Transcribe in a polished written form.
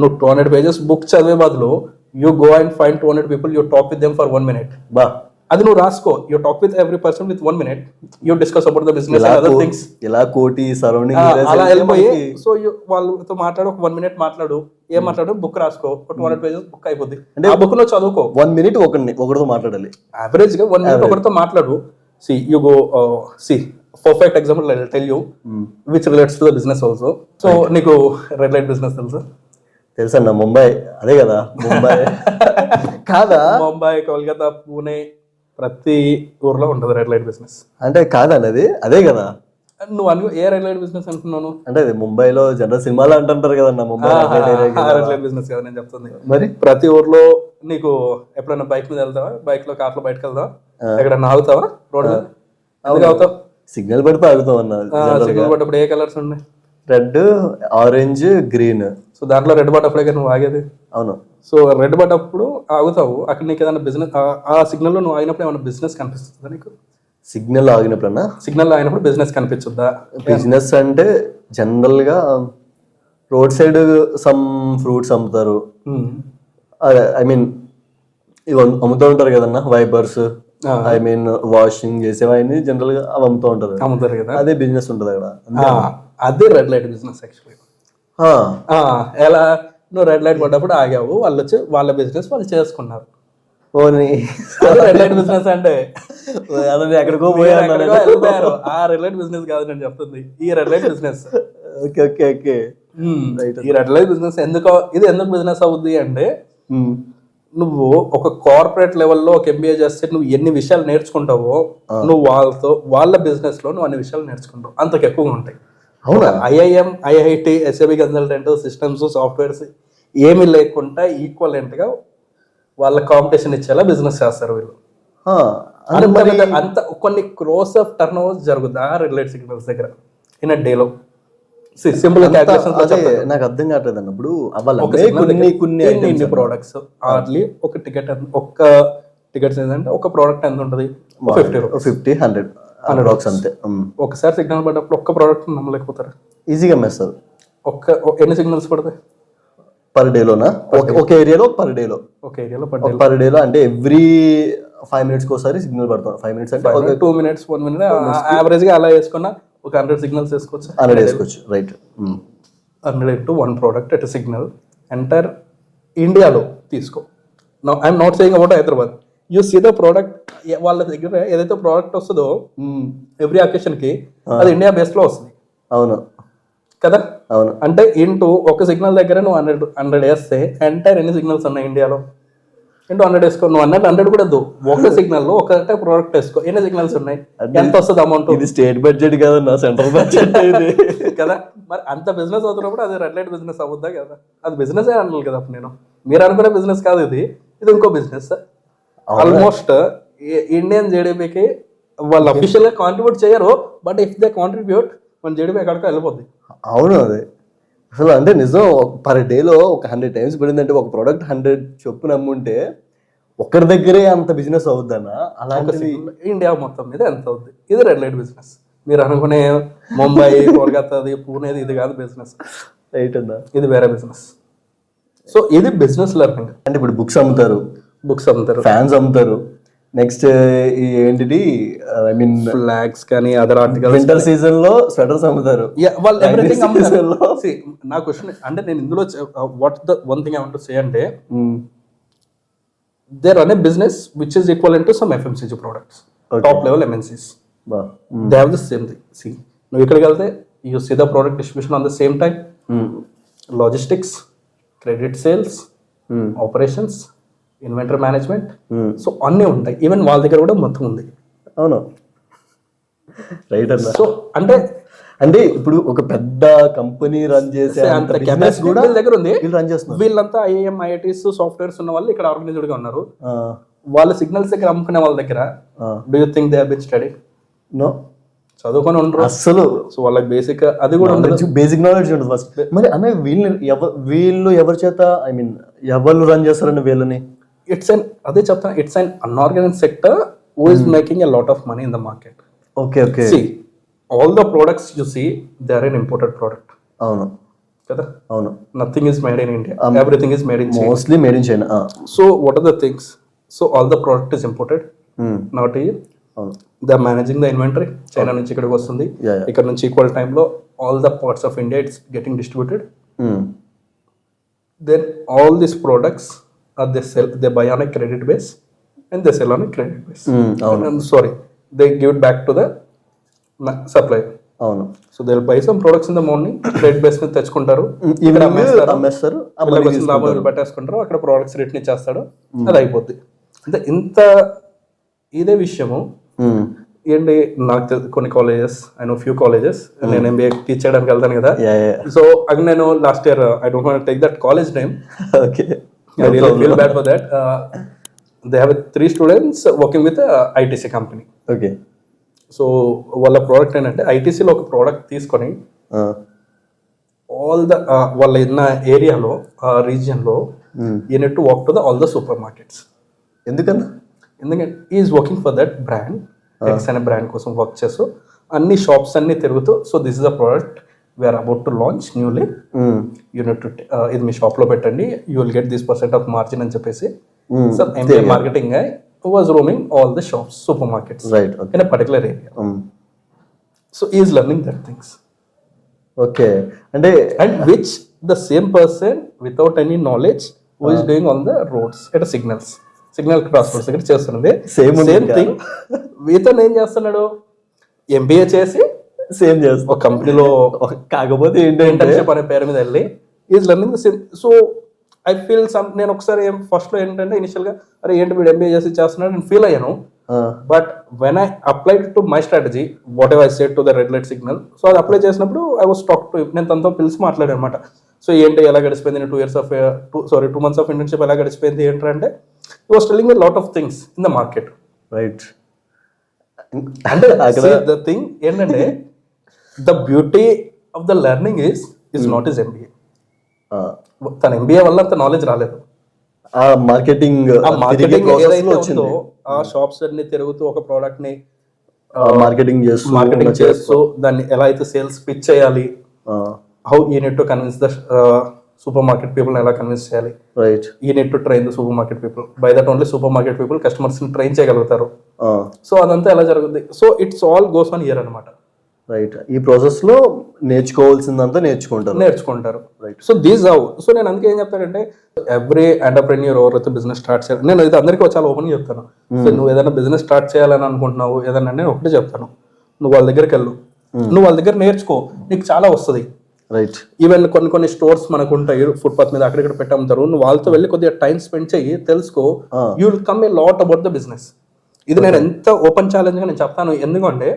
నువ్వు 200 pages book చదివే బదులు you go and find 200 people, you talk with them for 1 minute. బా అది నువ్వు రాసుకో. You talk with every person with 1 minute, you discuss about the business and other things. ఇలా కోటి surrounding అలా వెళ్ళిపోయి సో వాళ్ళతో మాట్లాడు, ఒక 1 minute మాట్లాడు, ఏం మాట్లాడు, బుక్ రాసుకో, 200 pages బుక్ అయిపోద్ది. అంటే ఆ బుక్ లో చదువుకో. 1 minute ఒకరితో మాట్లాడాలి. యావరేజ్ గా 1 minute ఒకరితో మాట్లాడు. See you go see perfect example I will tell you which relates to the business also. So నీకు రెడ్ లైట్ బిజినెస్ తెలుసా? ముంబై అదే కదా. ముంబై కాదా? ముంబై, కోల్కతా, పూణే, ప్రతి ఊర్లో ఉంటుంది రెడ్ లైట్ బిజినెస్. అంటే కాదన్నది అదే కదా. నువ్వు ఏ రెడ్ లైట్ బిజినెస్ అనుకున్నాను? అంటే అది ముంబైలో జనరల్ సినిమాలు అంటుంటారు కదన్నా. ముంబై రెడ్ లైట్ బిజినెస్ కదా నేను చెప్తుంది. మరి ప్రతి ఊర్లో నీకు ఎప్పుడైనా బైక్ మీద వెళ్తావా, బైక్ లో కార్లో బయటకు వెళ్తావా, ఎక్కడన్నా ఆగుతావా రోడ్ మీద? ఎందుకు ఆగుతావు? సిగ్నల్ పడితే ఆగుతావు అన్న. సిగ్నల్ పడ్డప్పుడు ఏ కలర్స్ ఉన్నాయి? Red, orange, green. సో దాంట్లో రెడ్ పడ్డప్పుడే నువ్వు ఆగేది. అవును. సో రెడ్ పడ్డప్పుడు ఆగుతావు. అక్కడ నీకు ఏదైనా బిజినెస్, ఆ సిగ్నల్ లో నువ్వు ఆగినప్పుడు ఏమైనా బిజినెస్ కనిపిస్తుందా నీకు? సిగ్నల్ ఆగినప్పుడన్నా? సిగ్నల్ ఆగినప్పుడు బిజినెస్ కనిపించుద్దా? బిజినెస్ అంటే జనరల్ గా రోడ్ సైడ్ సమ్ ఫ్రూట్స్ అమ్ముతారు. ఐ మీన్ ఇవి అమ్ముతూ ఉంటారు కదన్నా, వైపర్స్, ఐ మీన్ వాషింగ్ చేసేవన్నీ జనరల్ గా అవి అమ్ముతారు కదా. అదే బిజినెస్ ఉంటుంది అక్కడ. అదే రెడ్ లైట్ బిజినెస్ యాక్చువల్లీ. ఎలా? నువ్వు రెడ్ లైట్ పడ్డప్పుడు ఆగావు, వాళ్ళు వచ్చి వాళ్ళ బిజినెస్ వాళ్ళు చేసుకున్నారు. రెడ్ లైట్ బిజినెస్ అంటే ఎక్కడికో వెళ్ళిపోయారు. ఆ రెడ్ లైట్ బిజినెస్ కాదు నేను చెప్తుంది, ఈ red light business. Okay okay okay. ఈ రెడ్ లైట్ బిజినెస్ ఎందుకు బిజినెస్ అవుద్ది అంటే, నువ్వు ఒక కార్పొరేట్ లెవెల్లో ఒక ఎంబీఏ చేస్తే నువ్వు ఎన్ని విషయాలు నేర్చుకుంటావో, నువ్వు వాళ్ళ బిజినెస్ లో నువ్వు అన్ని విషయాలు నేర్చుకుంటావు, అంతకు ఎక్కువగా ఉంటాయి. అవునా? IIM, IIT, SAB consultant, systems, softwares ఏమీ లేకుండా ఈక్వలెంట్ గా వాళ్ళ కాంపిటీషన్ ఇచ్చేలా బిజినెస్ చేస్తారు వీళ్ళు. అంత కొన్ని క్రోస్ ఆఫ్ టర్న్ ఓవర్స్ జరుగుతుంది ఆ రెడ్ లైట్ సిగ్నల్స్ దగ్గర ఇన్ అ డేలో. సింపుల్ నాకు అర్థం కావట్లేదు అన్నప్పుడు కొన్ని ప్రోడక్ట్స్ హార్డ్లీ ఒక టికెట్స్ ఏంటంటే ఒక ప్రోడక్ట్ ఎంత ఉంటుంది? 50, 100 అంతే. ఒకసారి సిగ్నల్ పడ్డప్పుడు ఒక్క ప్రోడక్ట్ నమ్మలేకపోతారు, ఈజీగా అమ్మేస్తారు. ఎన్ని సిగ్నల్స్ పడతాయి పర్ డేలోనా? ఒక ఏరియాలో పర్ డేలో అంటే ఎవ్రీ 5 minutes ఒకసారి సిగ్నల్ పడతాం. 5 minutes అంటే 2 minutes 1 minute యావరేజ్ గా అలా వేసుకున్నా ఒక 100 సిగ్నల్స్ వేసుకోవచ్చు. 100 వేసుకోవచ్చు, right. 100 into 1 product at a signal entire ఇండియాలో తీసుకో. Now I'm not saying about Hyderabad. You see the product, వాళ్ళ దగ్గర ఏదైతే ప్రోడక్ట్ వస్తుందో ఎవ్రీ అకేషన్ కి అది ఇండియా బేస్ లో వస్తుంది. అవును కదా? అవును. అంటే ఇంటూ ఒక సిగ్నల్ దగ్గర నువ్వు 100 వేస్తే ఎంటైర్ ఎన్ని సిగ్నల్స్ ఉన్నాయి ఇండియాలో? ఇంటూ 100 వేసుకో. నువ్వు 100 కూడా వద్దు, ఒక సిగ్నల్ లో ఒకటే ప్రోడక్ట్ వేసుకో, ఎన్ని సిగ్నల్స్ ఉన్నాయి, ఎంత వస్తుంది అమౌంట్? ఇది స్టేట్ బడ్జెట్ కదన్నా, సెంట్రల్ బడ్జెట్ కదా. మరి అంత బిజినెస్ అవుతున్నప్పుడు అది రెడ్ లైట్ బిజినెస్ అవుద్దా కదా? అది బిజినెస్ అనాలి కదా. మీరు అనుకునే బిజినెస్ కాదు ఇది ఇంకో బిజినెస్. ఆల్మోస్ట్ ఇండియన్ జీడిపికి వాళ్ళు అఫీషియల్ గా కాంట్రిబ్యూట్ చేయరు, బట్ ఇఫ్ దే కాంట్రిబ్యూట్ మన జీడిపి ఎక్కడికో వెళ్ళిపోద్ది. అవును, అదే అసలు అంటే నిజం. పర్ డేలో ఒక 100 times పడిందంటే ఒక ప్రోడక్ట్ 100 చొప్పున అమ్ముంటే ఒకరి దగ్గరే అంత బిజినెస్ అవుద్దన్నా. అలాంటిది ఇండియా మొత్తం మీద ఎంత అవుద్ది? ఇది రెడ్ లైట్ బిజినెస్. మీరు అనుకునే ముంబై, కోల్కతాది, పూణేది ఇది కాదు బిజినెస్. రైట్ అన్నా, ఇది వేరే బిజినెస్. సో ఇది బిజినెస్ లెర్నింగ్. అంటే ఇప్పుడు బుక్స్ అమ్ముతారు, ఫ్యాన్స్ అమ్ముతారు, నెక్స్ట్ ఏంటిది ఐ మీన్ ఫ్లాగ్స్ కానీ అదర్ ఆర్టికల్స్. వింటర్ సీజన్ లో స్వెటర్స్ అమ్ముతారు, వాళ్ళు ఎవ్రీథింగ్ అమ్ముతారు. నా క్వశ్చన్ అంటే నేను ఇందులో what the one thing I want to say అంటే they run a business which is equivalent to some FMCG products, top level MNCs. They have the same thing. See నువ్వు ఇక్కడికి వెళ్తే you see the product distribution on the same time, logistics, credit sales, operations, inventory management, so అన్నీ ఉంటాయి. Even వాళ్ళ దగ్గర కూడా మొత్తం ఉంది. అవును, రైట్ అన్న. సో అంటే ఇప్పుడు ఒక పెద్ద కంపెనీ రన్ చేసే అంత కెపాసిటీ కూడా వీళ్ళ దగ్గర ఉంది. రన్ చేస్తున్నారు. వీళ్ళంతా IIM, IITs, సాఫ్ట్వేర్స్ ఉన్న వాళ్ళు ఇక్కడ ఆర్గనైజ్డ్ గా ఉన్నారు. వాళ్ళ సిగ్నల్స్ దగ్గర అమ్ముకునే వాళ్ళ దగ్గర do you think they have been study? No, చదువుకొని ఉండరు అసలు. సో వాళ్ళకి బేసిక్ అది కూడా ఉండదు, బేసిక్ నాలెడ్జ్ ఉండదు ఫస్ట్. మరి అన్న వీళ్ళు ఎవరి చేత ఐ మీన్ ఎవరు రన్ చేస్తారని వీళ్ళని? అదే చెప్తాను, it's an unorganised sector who is making a lot of money in the market. Okay okay. See, all the products you see, they are an imported product. అవును కదా, అవును, nothing is made in India, everything is made in China. Mostly made in China. So what are the things? So all the product is imported, not ఈ అవును, the managing the inventory China నుంచి ఇక్కడికి వస్తుంది. Yeah. ఇక్కడ నుంచి equal టైంలో all the parts of India it's getting distributed. Then all these products they buy on a credit base and they sell on a credit base. Sorry, they give it back to the supplier. అవును. So they'll buy some products in the morning, credit base మీద తెచ్చుకుంటారు, ఇక్కడ అమ్మేస్తారు, లాభాలు పెట్టేసుకుంటారు, అక్కడ products return ఇచ్చేస్తాడు, అది అయిపోద్ది. అంటే ఇంత ఇదే విషయము ఏంటి, నాకు కొన్ని colleges, I know few colleges, నేను ఎంబీఏ టీచ్ చేయడానికి వెళ్తాను కదా. సో అక్కడ నేను last year, I don't want take that college name, okay, I really feel bad for that. They have 3 students working with ITC company. Okay. So వాళ్ళ product ఏంటంటే ఐటీసీలో ఒక product తీసుకొని ఆల్ ద వాళ్ళ ఉన్న ఏరియాలో రీజియన్లో you need to walk to the all the supermarkets. ఎందుకన్నా? ఎందుకంటే is working for that brand, X అనే బ్రాండ్ కోసం వర్క్ చేస్తూ అన్ని షాప్స్ అన్ని తిరుగుతూ, so this is the product we're about to launch newly, you need to ఇది మీ షాప్లో పెట్టండి, you will get this % of margin అని చెప్పేసి. So MBA marketing was roaming all the shops, supermarkets, right, okay, in a particular area. So he is learning that things. Okay. And which the same person without any knowledge who is doing on the roads at a signal crossroads దగ్గర చేస్తున్నది same thing. ఇతను ఏం చేస్తున్నాడు, MBA చేసి same చేస్తాడు ఒక కంపెనీలో, కాకపోతే ఏంటంటే ఇంటర్న్షిప్ అనే పేరు మీద వెళ్ళి is learning the same. So I feel నేను ఒకసారి ఫస్ట్లో ఏంటంటే ఇనిషియల్గా అరే ఏంటి వీడు ఎంబీఏ చేసి చేస్తున్నాడు నేను ఫీల్ అయ్యాను. But when I applied to my strategy what ever I said to the red light signal, so అది అప్లై చేసినప్పుడు ఐ వాస్ టాక్ టు, నేను తనతో పిలిచి మాట్లాడాను అనమాట. సో ఏంటి ఎలా గడిచిపోయింది 2 months ఆఫ్ ఇంటర్న్షిప్ ఎలా గడిచిపోయింది ఏంటంటే he was telling me a lot of things in the market, right? అంటే the thing ఏంటంటే the beauty of the learning is not his MBA. తన ఎంబీఏ వల్ల అంత నాలెడ్జ్ రాలేదు, ఆ మార్కెటింగ్ ఏదైతే ఉందో ఆ షాప్స్ అన్ని తిరుగుతూ ఒక ప్రోడక్ట్ ని మార్కెటింగ్ చేస్తూ దాన్ని ఎలా అయితే సేల్స్ పిచ్ చేయాలి, how you need to convince the super market people ఎలా కన్విన్స్ చేయాలి, right, you need to train the super market people, by that only super market people customers ని ట్రైన్ చేయగలుగుతారు. సో అదంతా ఎలా జరుగుతుంది, so it's all goes on year అనమాట. Right, ఈ process లో నేర్చుకోవాల్సిందంతా నేర్చుకుంటారు. Right, so these how. So నేను అందుకే ఏం చెప్తానంటే ఎవ్రీ ఎంటర్ప్రెన్యూర్ ఎవరైతే బిజినెస్ స్టార్ట్ చేయాలి, నేను ఇది అందరికీ చాలా ఓపెన్ చెప్తాను. సో నువ్వు ఏదైనా బిజినెస్ స్టార్ట్ చేయాలని అనుకుంటున్నావు ఏదైనా, నేను ఒకటే చెప్తాను, నువ్వు వాళ్ళ దగ్గరికి వెళ్ళు, నువ్వు వాళ్ళ దగ్గర నేర్చుకో, నీకు చాలా వస్తుంది. రైట్, ఈవెన్ కొన్ని స్టోర్స్ మనకు ఉంటాయి ఫుట్పాత్ మీద, అక్కడిక్కడ పెట్టాముతారు, నువ్వు వాళ్ళతో వెళ్ళి కొద్దిగా టైం స్పెండ్ చెయ్యి, తెలుసుకో, you will come a lot about the business. ఇది నేను ఎంత ఓపెన్ ఛాలెంజ్ గా నేను చెప్తాను, ఎందుకంటే